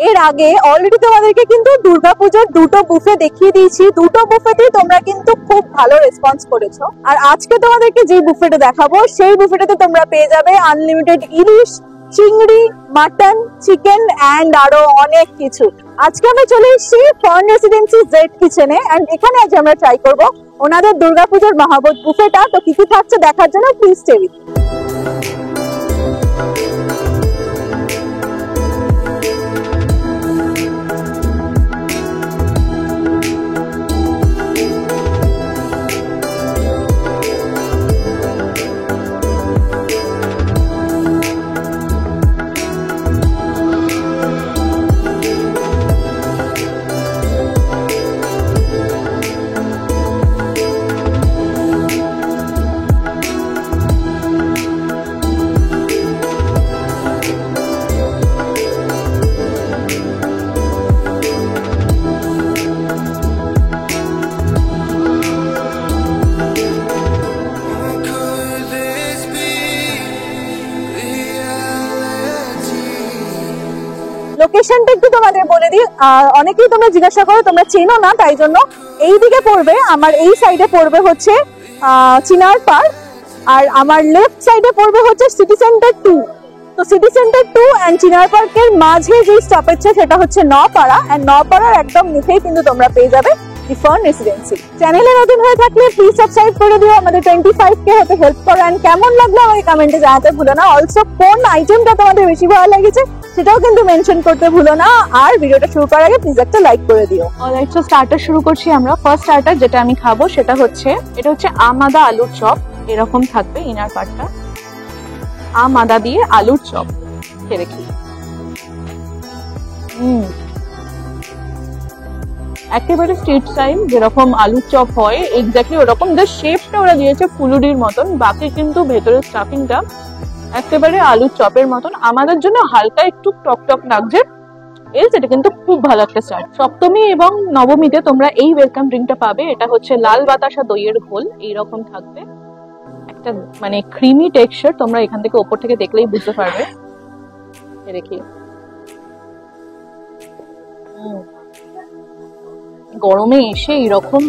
এর আগে অলরেডি তোমাদেরকে কিন্তু দুর্গাপুজোর দুটো বুফে দেখিয়ে দিয়েছি, দুটো বুফেতেই তোমরা কিন্তু খুব ভালো রেসপন্স করেছো। আর আজকে তোমাদেরকে যে বুফেটা দেখাবো সেই বুফেটাতে তোমরা পেয়ে যাবে আনলিমিটেড ইলিশ, চিংড়ি, মাটন, চিকেন এন্ড আরো অনেক কিছু। আজকে আমরা চলে এসেছি ফরেন রেসিডেন্সি জেড কিচেনে এন্ড এখানে আজ আমরা ট্রাই করব ওনাদের দুর্গাপুজোর মহাবোধ বুফেটা। তো কি কি থাকছে দেখার জন্য প্লিজ স্টে উইথ। লোকেশনটা একটু তোমাদের বলে দিই, অনেকেই তোমরা জিজ্ঞাসা করো তোমরা চেনো না, তাই জন্য এই দিকে পড়বে, আমার এই সাইডে পড়বে হচ্ছে চিনার পার্ক, আর আমার লেফট সাইডে পড়বে হচ্ছে সিটি সেন্টার 2। তো সিটি সেন্টার 2 এন্ড চিনার পার্কের মাঝে যে স্টপেজটা সেটা হচ্ছে নপাড়া, এন্ড নপাড়ার একদম মুখেই কিন্তু তোমরা পেয়ে যাবে দি ফার্ন রেসিডেন্সি। চ্যানেলে নতুন হয়ে থাকলে প্লিজ সাবস্ক্রাইব করে দিও, আমাদের 25K হতে হেল্প করো। এন্ড কেমন লাগলো আমাকে কমেন্টে জানাতে ভুলো না। অলসো কোন আইটেমটা তোমাদের বেশি ভালো লেগেছে সেটাও কিন্তু মেনশন করতে ভুলো না। আর ভিডিওটা শুরু করার আগে প্লিজ একটা লাইক করে দিও। অলরাইট, সো স্টার্টার শুরু করছি আমরা। ফার্স্ট স্টার্টার যেটা আমি খাবো সেটা হচ্ছে এটা হচ্ছে আমাদা আলুর চপ। এরকম থাকবে ইনার পার্টটা, আমাদা দিয়ে আলুর চপ। খেয়ে দেখি। একেবারে স্ট্রিট স্টাইল যেরকম আলুর চপ হয় এক্স্যাক্টলি ওরকম, জাস্ট শেপটা ওরা দিয়েছে ফুলুরির মতন, বাকি কিন্তু ভেতরের স্টাফিংটা একেবারে আলুর চপের মতন। আমাদের জন্য হালকা একটু টক টক লাগছে, এটা কিন্তু খুব ভালো একটা স্টার্ট। সপ্তমী এবং নবমীতে তোমরা এই ওয়েলকাম ড্রিঙ্কটা পাবে। এটা হচ্ছে লাল বাতাসা দইয়ের ঘোল, এইরকম থাকবে, একটা মানে ক্রিমি টেক্সচার। তোমরা এখান থেকে ওপর থেকে দেখলেই বুঝতে পারবে। দেখি, গরমে এসে এরকম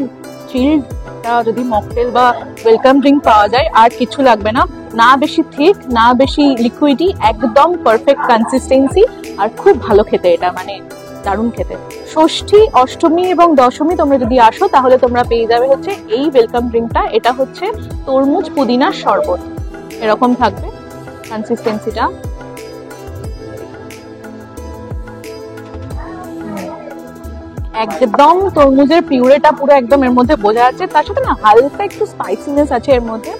চিলটা যদি মকটেল বা ওয়েলকাম ড্রিঙ্ক পাওয়া যায় আর কিছু লাগবে না। না বেশি থিক, না বেশি লিকুইডি, একদম পারফেক্ট কনসিস্টেন্সি, আর খুব ভালো খেতে, এটা মানে দারুণ খেতে। ষষ্ঠী, অষ্টমী এবং দশমী তোমরা যদি আসো তাহলে তোমরা পেয়ে যাবে হচ্ছে এই ওয়েলকাম ড্রিঙ্কটা। এটা হচ্ছে তরমুজ পুদিনার শরবত, এরকম থাকবে কনসিস্টেন্সিটা। একদম তরমুজের পিউরেটা পুরো একদম এর মধ্যে বোঝা যাচ্ছে। তার সাথে না হালকা একটু স্পাইসিনেস আছে এর মধ্যে।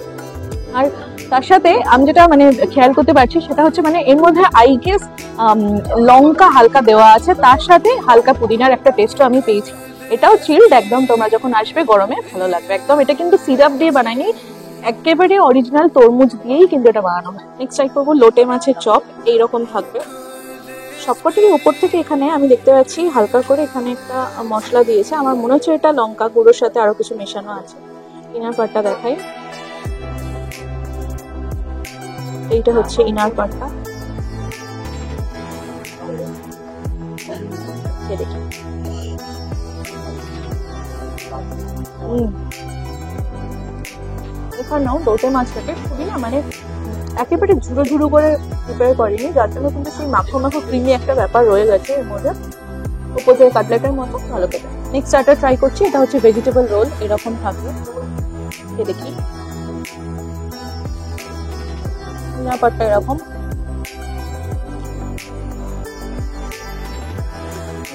আর তার সাথে আমি যেটা মানে খেয়াল করতে পারছি সেটা হচ্ছে মানে এর মধ্যে আই গেস লঙ্কা হালকা দেওয়া আছে, তার সাথে হালকা পুদিনার একটা টেস্টও আমি পেয়েছি। এটাও চিল্ড, একদম তোমরা যখন আসবে গরমে ভালো লাগবে একদম। এটা কিন্তু সিরাপ দিয়ে বানায়নি, একেবারে অরিজিনাল তরমুজ দিয়েই কিন্তু এটা বানানো হয়। নেক্সট ট্রাই করবো লোটে মাছের চপ, এইরকম থাকবে। সবকটির উপর থেকে এখানে আমি দেখতে পাচ্ছি হালকা করে এখানে একটা মশলা দিয়েছে, আমার মনে হচ্ছে এটা লঙ্কা গুঁড়োর সাথে আরো কিছু মেশানো আছে। ইনার পার্টটা দেখাই, এইটা হচ্ছে ইনার পার্টটা। এখানেও লোটে মাছটাকে খুবই না মানে একেবারে ঝুড়ো ঝুড়ো করে প্রিপেয়ার করিনি, যার জন্য কিন্তু সেই মাখো মাখো ক্রিমি একটা ব্যাপার রয়ে গেছে এর মধ্যে, উপর থেকে কাটলেটের মতো ভালো খেতে। নেক্সট স্টার্টার ট্রাই করছি, এটা হচ্ছে ভেজিটেবল রোল, এরকম থাকবে। দেখি ব্যাপারটা এরকম,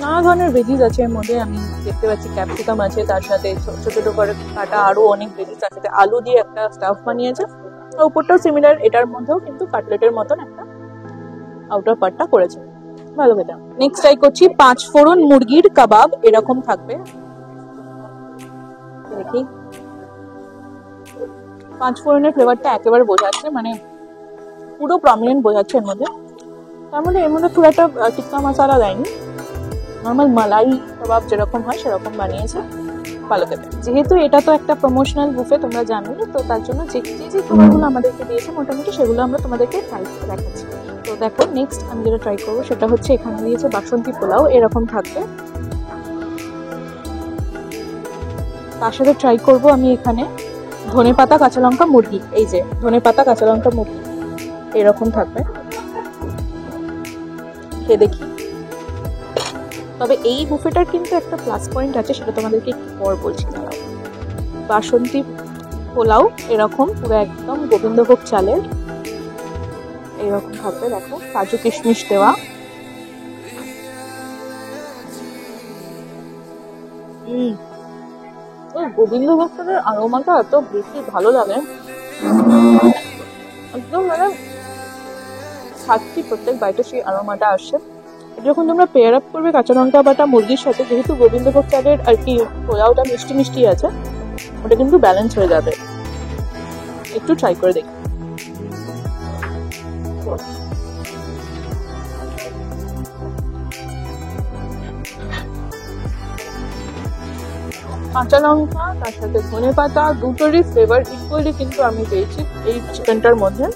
নানা ধরনের ভেজিস আছে এর মধ্যে। আমি দেখতে পাচ্ছি ক্যাপসিকাম আছে, তার সাথে ছোট ছোট করে কাটা আরো অনেক ভেজিস আছে, আলু দিয়ে একটা স্টাফ বানিয়েছে। উপরটাও সিমিলার, এটার মধ্যেও কিন্তু কাটলেটের মতন একটা আউটার পার্টটা করেছে, ভালো খেতে। নেক্সট ট্রাই করছি পাঁচ ফোড়ন মুরগির কাবাব, এরকম থাকবে। দেখি, পাঁচ ফোড়নের ফ্লেভারটা একেবারে বোঝাচ্ছে, মানে পুরো প্রমিনেন্ট বোঝাচ্ছে এর মধ্যে। তার মধ্যে এর মধ্যে খুব একটা টিক্কা মশলা দেয়নি, নর্মাল মালাই কাবাব যেরকম হয় সেরকম বানিয়েছে, ভালো খেতে। যেহেতু এটা তো একটা প্রমোশনাল বুফে তোমরা জানোই, তো তার জন্য যে যে খাবারগুলো আমাদেরকে দিয়েছে মোটামুটি সেগুলো আমরা তোমাদেরকে ট্রাই করে দেখাচ্ছি। তো দেখো নেক্সট আমি যেটা ট্রাই করবো সেটা হচ্ছে এখানে দিয়েছে বাসন্তী পোলাও, এরকম থাকবে। তার সাথে ট্রাই করব আমি এখানে ধনেপাতা কাঁচা লঙ্কা মুরগি, এই যে ধনেপাতা কাঁচা লঙ্কা মুরগি এরকম থাকবে, খেয়ে দেখি। তবে এই বুফেটার কিন্তু একটা প্লাস পয়েন্ট আছে, সেটা তোমাদেরকে একটু পর বলছি। দাঁড়াও। বাসন্তী পোলাও এরকম পুরো একদম গোবিন্দভোগ চালের এইরকম থাকবে, দেখো কাজু কিশমিশ দেওয়া। গোবিন্দভোগ চালের আরোমাটা এত বেশি ভালো লাগে, একদম মানে খাচ্ছি প্রত্যেক বাইটে সেই আরোমাটা আসছে। যখন তোমরা পেয়ার আপ করবে কাঁচা লঙ্কা বাটা মুরগির সাথে, যেহেতু গোবিন্দভোগ চালের আর কি পোলাওটা মিষ্টি মিষ্টি আছে, ওটা কিন্তু ব্যালেন্স হয়ে যাবে। একটু ট্রাই করে দেখি। কাঁচা লঙ্কা তার সাথে ধনে পাতা দুটোরই ফ্লেভার ইকুয়ালি কিন্তু আমি পেয়েছি এই চিকেনটার মধ্যে,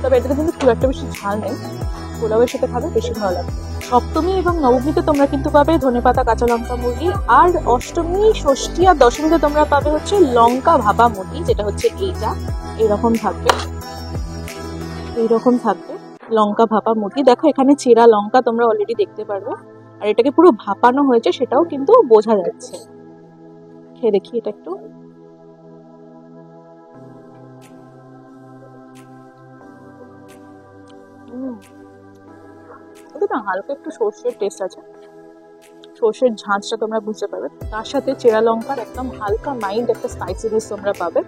তবে এটাতে কিন্তু খুব একটা বেশি ঝাল নেই, পোলাওয়ের সাথে খাবে বেশি ভালো লাগবে। সপ্তমী এবং নবমীতে তোমরা কিন্তু পাবে ধনেপাতা কাঁচা লঙ্কা মুরগি, আর অষ্টমী ষষ্ঠী আর দশমীতে তোমরা পাবে হচ্ছে লঙ্কা ভাপা মুরগি, যেটা হচ্ছে এইটা এইরকম থাকবে, লঙ্কা ভাপা মুরগি। দেখো এখানে চেরা লঙ্কা তোমরা অলরেডি দেখতে পারবে, আর এটাকে পুরো ভাপানো হয়েছে সেটাও কিন্তু বোঝা যাচ্ছে। খেয়ে দেখি এটা একটু। না হালকা একটু সর্ষের টেস্ট আছে, সর্ষের ঝাঁঝটা তোমরা বুঝতে পারবে, তার সাথে চেরা লঙ্কার একদম হালকা মাইল্ড একটা স্পাইসিনেস তোমরা পাবে।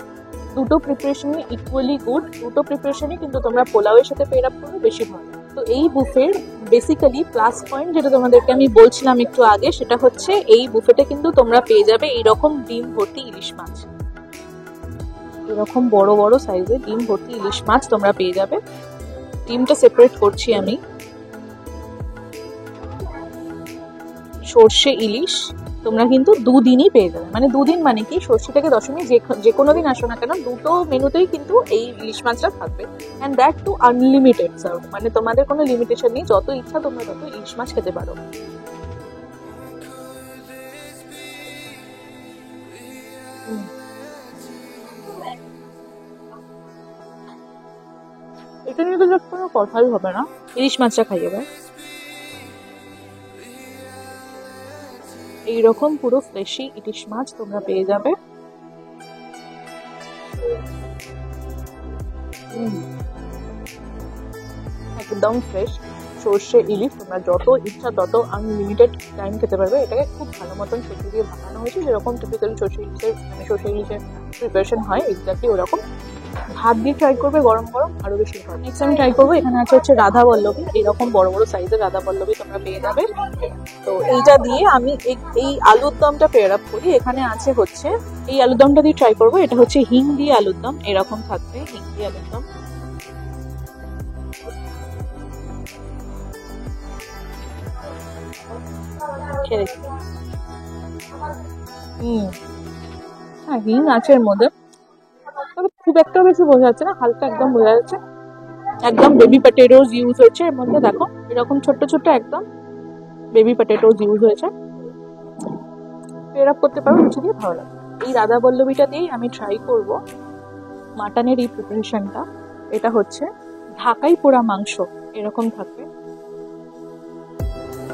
দুটো প্রিপারেশনই ইকুয়ালি গুড, দুটো প্রিপারেশনই কিন্তু তোমরা পোলাওয়ের সাথে পেয়ার আপ করবে বেশি ভালো। তো এই বুফের বেসিক্যালি প্লাস পয়েন্ট যেটা তোমাদেরকে আমি বলছিলাম একটু আগে, সেটা হচ্ছে এই বুফেতে কিন্তু তোমরা পেয়ে যাবে এইরকম ডিম ভর্তি ইলিশ মাছ, এরকম বড় বড় সাইজের ডিম ভর্তি ইলিশ মাছ তোমরা পেয়ে যাবে। ডিমটা সেপারেট করছি আমি। সর্ষে ইলিশ তোমরা কিন্তু দুদিনই পেয়ে যাবে, মানে দুদিন মানে কি ষষ্ঠী থেকে দশমী যে কোনো দিন আসো না কেন, দুটো মেনুতেই কিন্তু এই ইলিশ মাছটা থাকবে। And that two unlimited serve, মানে তোমাদের কোনো লিমিটেশন নেই, যত ইচ্ছা তোমরা তত ইলিশ মাছ খেতে পারো। এটা নিয়ে তো কোনো কথাই হবে না, ইলিশ মাছটা খাইয়ে দেয়। এইরকম পুরো ফ্রেশি ইলিশ মাছ তোমরা পেয়ে যাবে। একদম ফ্রেশ সর্ষে ইলিশ, তোমরা যত ইচ্ছা তত আনলিমিটেড টাইম খেতে পারবে। এটাকে খুব ভালো মতন সর্ষে দিয়ে ভাপানো হয়েছে, যেরকম টিপিক্যালি সর্ষে ইলিশের প্রিপারেশন হয় এক্স্যাক্টলি ওরকম। ভাত দিয়ে ট্রাই করবে গরম গরম, আরো বেশি ভালো। নেক্সট আমি ট্রাই করবো, এখানে আছে হচ্ছে রাধা বল্লভী, এরকম বড় বড় সাইজের রাধা বল্লভী তোমরা পেয়ে যাবে। তো এইটা দিয়ে আমি এই আলুর দমটা পেয়ার আপ করি। এখানে আছে হচ্ছে এই আলুর দমটা দিয়ে ট্রাই করবো, এটা হচ্ছে হিং দিয়ে আলুর দম, এরকম থাকবে হিং দিয়ে আলুর দম। হ্যাঁ হিং আছে এর মধ্যে, তবে খুব একটা বেশি বোঝা যাচ্ছে না, হালকা একদম বোঝা যাচ্ছে। একদম বেবি পটেটোস ইউজ হয়েছে এর মধ্যে, দেখো এরকম ছোট্ট ছোট্ট একদম বেবি পটেটোস ইউজ হয়েছে। পেয়ার আপ করতে পারো কিছু দিয়ে, ভালো লাগে। এই রাধা বল্লভীটা দিয়েই আমি ট্রাই করব মাটনের এই প্রিপারেশনটা। এটা হচ্ছে ঢাকাই পোড়া মাংস, এরকম থাকবে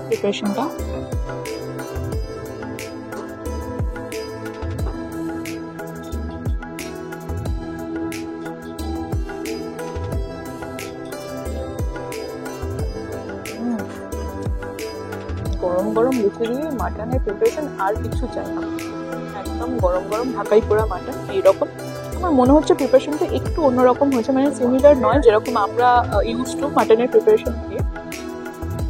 প্রিপারেশনটা। গরম গরম লুচি দিয়ে মাটনের প্রিপারেশন আর কিছু চাই না, একদম গরম গরম ঢাকাই পোড়া মাটন এইরকম। আমার মনে হচ্ছে প্রিপারেশনটা একটু অন্যরকম হয়েছে, মানে সিমিলার নয় যেরকম আমরা ইউজ টু মাটনের প্রিপারেশন দিয়ে,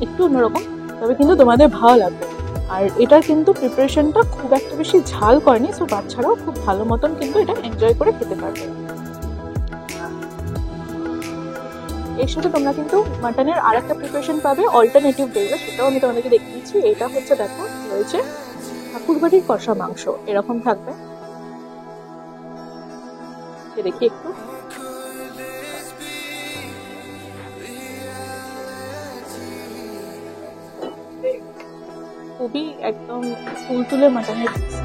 একটু অন্যরকম, তবে কিন্তু তোমাদের ভালো লাগবে। আর এটার কিন্তু প্রিপারেশনটা খুব একটা বেশি ঝাল করেনি, সো বাচ্চারাও খুব ভালো মতন কিন্তু এটা এনজয় করে খেতে পারবে। এর সাথে তোমরা কিন্তু মাটনের আর একটা প্রিপারেশন পাবে অল্টারনেটিভ ওয়েতে, সেটাও আমি তোমাদেরকে দেখিয়েছি। এটা হচ্ছে দেখো রয়েছে ঠাকুরবাড়ির কষা মাংস, এরকম থাকবে। দেখি একটু। খুবই একদম তুলতুলে মাটনের পিস।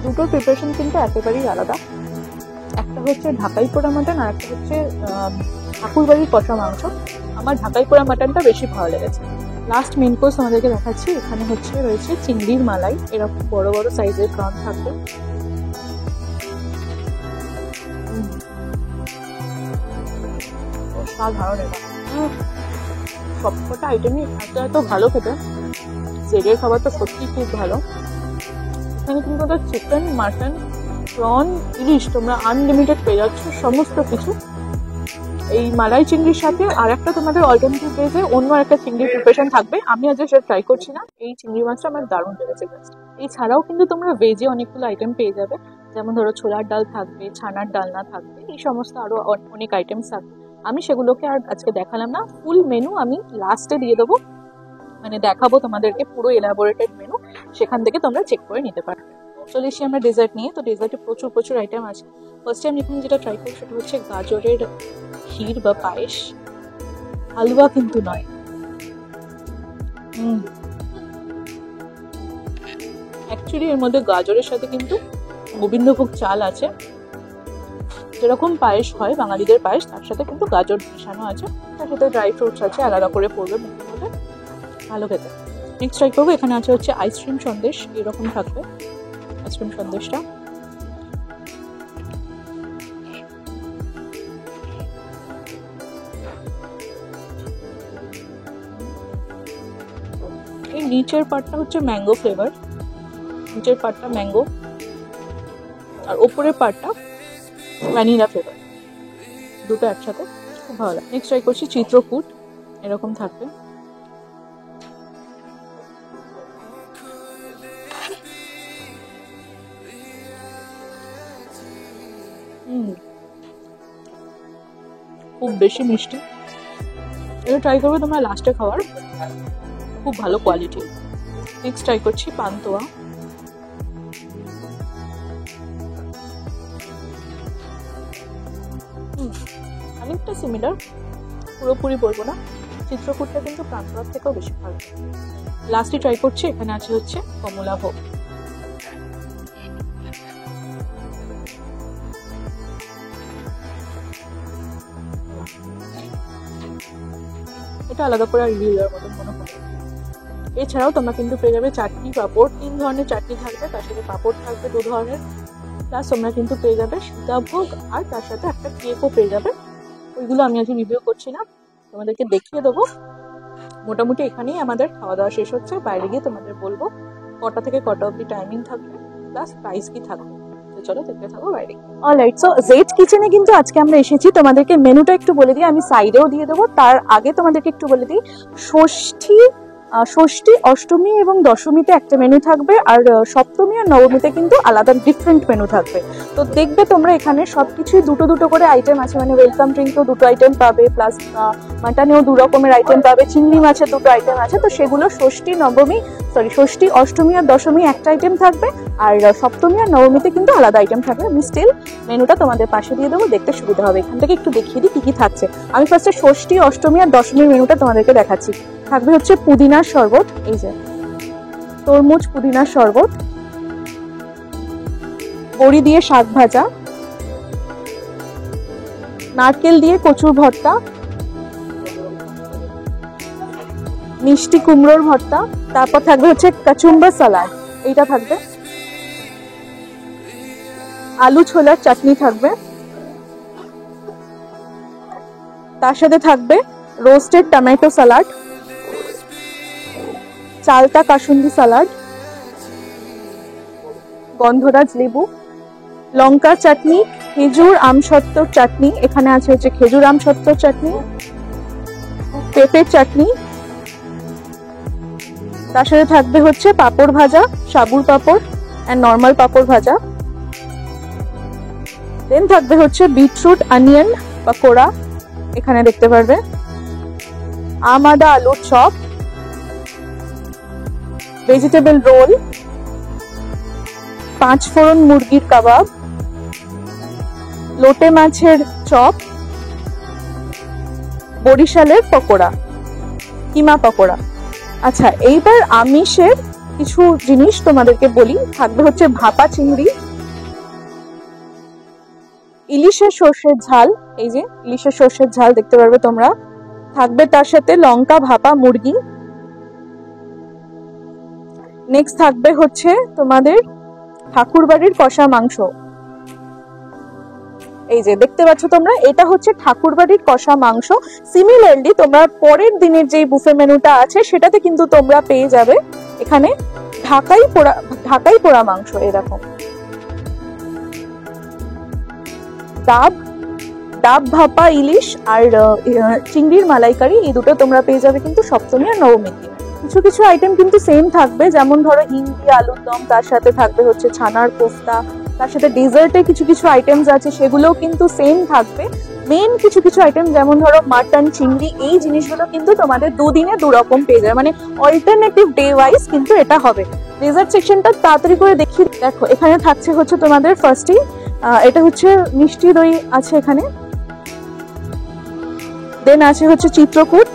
দুটোর প্রিপারেশন কিন্তু একেবারেই আলাদা। একটা হচ্ছে ঢাকাই পোড়া মাটন আর একটা হচ্ছে ঠাকুরবাড়ির কষা মাংস। আমার ঢাকাই পোড়া মাটনটা বেশি ভালো লেগেছে। লাস্ট মেন কোর্স আমাদেরকে দেখাচ্ছি। এখানে হচ্ছে রয়েছে চিংড়ির মালাই, এরকম বড় বড় সাইজের প্রন থাকবে। অসাধারণ এটা। সবকটা আইটেমই এত ভালো খেতে। জেডের খাবার তো সত্যি খুব ভালো। এখানে কিন্তু চিকেন, মাটন, প্রন, ইলিশ তোমরা আনলিমিটেড পেয়ে যাচ্ছ সমস্ত কিছু। এই মালাই চিংড়ির সাথে আর একটা তোমাদের অল্টারনেটিভ বেজে অন্য একটা চিংড়ির প্রিপারেশন থাকবে। আমি আজ সেটা ট্রাই করছি না। এই চিংড়ি মাছটা আমার দারুণ লেগেছে। এছাড়াও কিন্তু তোমরা ভেজে অনেকগুলো আইটেম পেয়ে যাবে, যেমন ধরো ছোলার ডাল থাকবে, ছানার ডালনা থাকবে, এই সমস্ত আরো অনেক আইটেমস থাকবে। আমি সেগুলোকে আর আজকে দেখালাম না। ফুল মেনু আমি লাস্টে দিয়ে দেবো, মানে দেখাবো তোমাদেরকে পুরো এলাবোরেটেড মেনু, সেখান থেকে তোমরা চেক করে নিতে পারবে। চলে এসে আমরা ডেজার্ট নিয়ে। তো ডেজার্টে প্রচুর আইটেম আছে। ফার্স্টে আমি এখানে যেটা ট্রাই করি সেটা হচ্ছে গাজরের ক্ষীর বা পায়েস। হালুয়া কিন্তু নয়। অ্যাকচুয়ালি এর মধ্যে গাজরের সাথে কিন্তু গোবিন্দভোগ চাল আছে। যেরকম পায়েস হয় বাঙালিদের পায়েস, তার সাথে কিন্তু গাজর মেশানো আছে, তার সাথে ড্রাই ফ্রুটস আছে, আলাদা করে পড়বে মুখের মধ্যে, ভালো খেতে। নেক্সট ট্রাই করবো। এখানে আছে হচ্ছে আইসক্রিম সন্দেশ, এরকম থাকবে আইসক্রিম সন্দেশটা। এই নিচের পার্টটা হচ্ছে ম্যাঙ্গো ফ্লেভার, নিচের পার্টটা ম্যাঙ্গো আর ওপরের পার্টটা ভ্যানিলা ফ্লেভার, দুটো একসাথে খুব ভালো লাগে। নেক্সট ট্রাই করছি চিত্রকূট, এরকম থাকবে। খুব বেশি মিষ্টি। এটা ট্রাই করবে তোমরা লাস্টে খাওয়ার, খুব ভালো কোয়ালিটি। নেক্সট ট্রাই করছি পান্তুয়া। অনেকটা সিমিলার, পুরোপুরি বলবো না। চিত্রকূটটা কিন্তু পান্তুয়ার থেকেও বেশি ভালো। লাস্টে ট্রাই করছি, এখানে আছে হচ্ছে কমলা ভোগ। এটা আলাদা করে রিভিউ দেওয়ার মতন মনে হয়। এছাড়াও তোমরা কিন্তু পেয়ে যাবে চাটনি, পাঁপড়, 3 ধরনের চাটনি থাকবে, তার সাথে পাঁপড় থাকবে 2 ধরনের, প্লাস তোমরা কিন্তু পেয়ে যাবে সীতাভোগ, আর তার সাথে একটা কেকও পেয়ে যাবে। ওইগুলো আমি আজকে রিভিউ করছি না, তোমাদেরকে দেখিয়ে দেবো। মোটামুটি এখানেই আমাদের খাওয়া দাওয়া শেষ হচ্ছে। বাইরে গিয়ে তোমাদের বলবো কটা থেকে কটা অবধি টাইমিং থাকবে, প্লাস প্রাইস কি থাকবে। চলো দেখতে থাকো বাইরে। অলরাইট, সো জেড কিচেনে কিন্তু আজকে আমরা এসেছি। তোমাদেরকে মেনুটা একটু বলে দিই, আমি সাইডেও দিয়ে দেবো। তার আগে তোমাদেরকে একটু বলে দিই, ষষ্ঠী, অষ্টমী এবং দশমীতে একটা মেনু থাকবে, আর সপ্তমী আর নবমীতে কিন্তু আলাদা ডিফারেন্ট মেনু থাকবে। তো দেখবে তোমরা এখানে সবকিছুই দুটো করে আইটেম আছে, মানে ওয়েলকাম ড্রিঙ্কও 2টো আইটেম পাবে, প্লাস মাটনেও 2 রকমের আইটেম পাবে, চিংড়ি মাছের 2টো আইটেম আছে। তো সেগুলো ষষ্ঠী, অষ্টমী আর দশমী একটা আইটেম থাকবে, আর সপ্তমী আর নবমীতে কিন্তু আলাদা আইটেম থাকবে। আমি স্টিল মেনুটা তোমাদের পাশে দিয়ে দেবো, দেখতে সুবিধা হবে। এখান থেকে একটু দেখিয়ে দিই কি থাকছে। আমি ফার্স্টে ষষ্ঠী, অষ্টমী আর দশমীর মেনুটা তোমাদেরকে দেখাচ্ছি। থাকবে হচ্ছে পুদিনার শরবত, এই যে তরমুজ পুদিনার শরবত, বড়ি দিয়ে শাক ভাজা, নারকেল দিয়ে কচুর ভর্তা, মিষ্টি কুমড়োর ভর্তা, তারপর থাকবে হচ্ছে কাচুম্বা সালাড, এইটা থাকবে, আলু ছোলার চাটনি থাকবে, তার সাথে থাকবে রোস্টেড টমেটো সালাড, চালতা কাসুন্দি সালাড, গন্ধরাজ লেবু, লঙ্কা চাটনি, খেজুর আমসত্ত্বর চাটনি, এখানে আছে হচ্ছে খেজুর আমসত্ত্বর চাটনি, পেঁপের চাটনি, তার সাথে থাকবে হচ্ছে পাঁপড় ভাজা, সাবুর পাঁপড় এন্ড নর্মাল পাঁপড় ভাজা, দেন থাকবে হচ্ছে বিটরুট অনিয়ন পকোড়া, এখানে দেখতে পারবে, আমাদা আলুর চপ, ভেজিটেবল রোল, 5 ফোড়ন মুরগির কাবাব, লোটে মাছের চপ, বরিশালের পকোড়া, কিমা পকোড়া। আচ্ছা, এইবার আমিষের কিছু জিনিস তোমাদেরকে বলি। থাকবে হচ্ছে ভাপা চিংড়ি, ইলিশের সর্ষের ঝাল, এই যে ইলিশের সর্ষের ঝাল দেখতে পারবে তোমরা। থাকবে তার সাথে লঙ্কা ভাপা মুরগি। নেক্সট থাকবে হচ্ছে তোমাদের ঠাকুরবাড়ির কষা মাংস। এই যে দেখতে পাচ্ছ তোমরা, এটা হচ্ছে ঠাকুরবাড়ির কষা মাংস। সিমিলারলি তোমরা পরের দিনের যে বুফে মেনুটা আছে সেটাতে কিন্তু তোমরা পেয়ে যাবে এখানে ঢাকাই পোড়া মাংস, এরকম ডাব ভাপা ইলিশ আর চিংড়ির মালাইকারি, এই দুটো তোমরা পেয়ে যাবে কিন্তু সপ্তমী আর নবমীর দিনে। কিছু কিছু আইটেম কিন্তু সেম থাকবে, যেমন ধরো হিন্দি আলুর দম, তার সাথে থাকবে হচ্ছে ছানার কোফতা, তার সাথে ডেজার্টে কিছু কিছু আইটেমস আছে সেগুলোও কিন্তু সেম থাকবে। মেন কিছু কিছু আইটেম যেমন ধরো মাটন, চিংড়ি, এই জিনিসগুলো কিন্তু তোমাদের দুদিনে দুরকম পেয়ে যাবে, মানে অল্টারনেটিভ ডে ওয়াইজ কিন্তু এটা হবে। ডেজার্ট সেকশনটা তাড়াতাড়ি করে দেখিয়ে দেখো। এখানে থাকছে হচ্ছে তোমাদের ফার্স্টেই এটা হচ্ছে মিষ্টি দই আছে এখানে, দেন আছে হচ্ছে চিত্রকূট,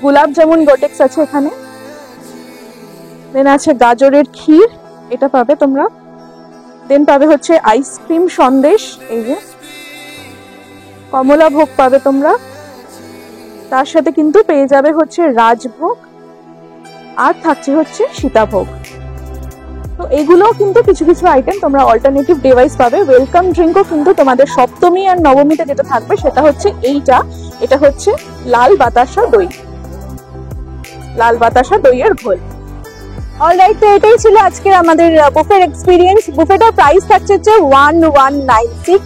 গোলাপ জামুন গোটেক্স আছে এখানে, দেন আছে গাজরের ক্ষীর, এটা পাবে তোমরা। দেন পাবে হচ্ছে আইসক্রিম সন্দেশ, এই যে কমলা ভোগ পাবে তোমরা। তার সাথে কিন্তু পেয়ে যাবে হচ্ছে রাজভোগ, আর থাকছে হচ্ছে সীতাভোগ। তো এগুলো কিন্তু কিছু কিছু আইটেম তোমরা অল্টারনেটিভ ডিভাইস পাবে। ওয়েলকাম ড্রিঙ্কও কিন্তু তোমাদের সপ্তমী আর নবমীতে যেটা থাকবে সেটা হচ্ছে এটা হচ্ছে লাল বাতাসা দইয়ের ঘোল। অলরাইট, তো এটাই ছিল আজকের আমাদের বুফের এক্সপিরিয়েন্স। বুফেটার প্রাইস থাকছে হচ্ছে 1196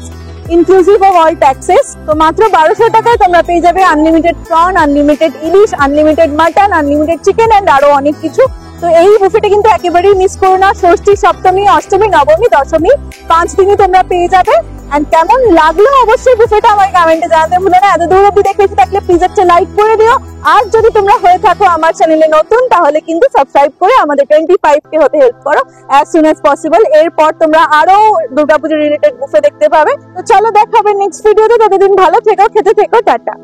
ইনক্লুসিভ অফ অল ট্যাক্সেস। তো মাত্র 1200 টাকায় তোমরা পেয়ে যাবে আনলিমিটেড প্রন, আনলিমিটেড ইলিশ, unlimited mutton, unlimited chicken and আরো অনেক কিছু। তো এই বুফেটা কিন্তু একেবারেই মিস করো না। ষষ্ঠী, সপ্তমী, অষ্টমী, নবমী, দশমী 5 দিনই তোমরা পেয়ে যাবে। এন্ড কেমন লাগলো অবশ্যই বুফেটা আমার কমেন্টে জানাতে ভুলো না। এত দূর অব্দি দেখে থাকলে প্লিজ একটা লাইক করে দিও। আর যদি তোমরা হয়ে থাকো আমার চ্যানেলে নতুন, তাহলে কিন্তু সাবস্ক্রাইব করে আমাদের 25K হতে হেল্প করো অ্যাজ সুন অ্যাজ পসিবল। এরপর তোমরা আরো দুর্গাপুজো রিলেটেড বুফে দেখতে পাবে। তো চলো দেখা হবে নেক্সট ভিডিওতে। ততদিন ভালো থেকো, খেতে থেকো, টাটা।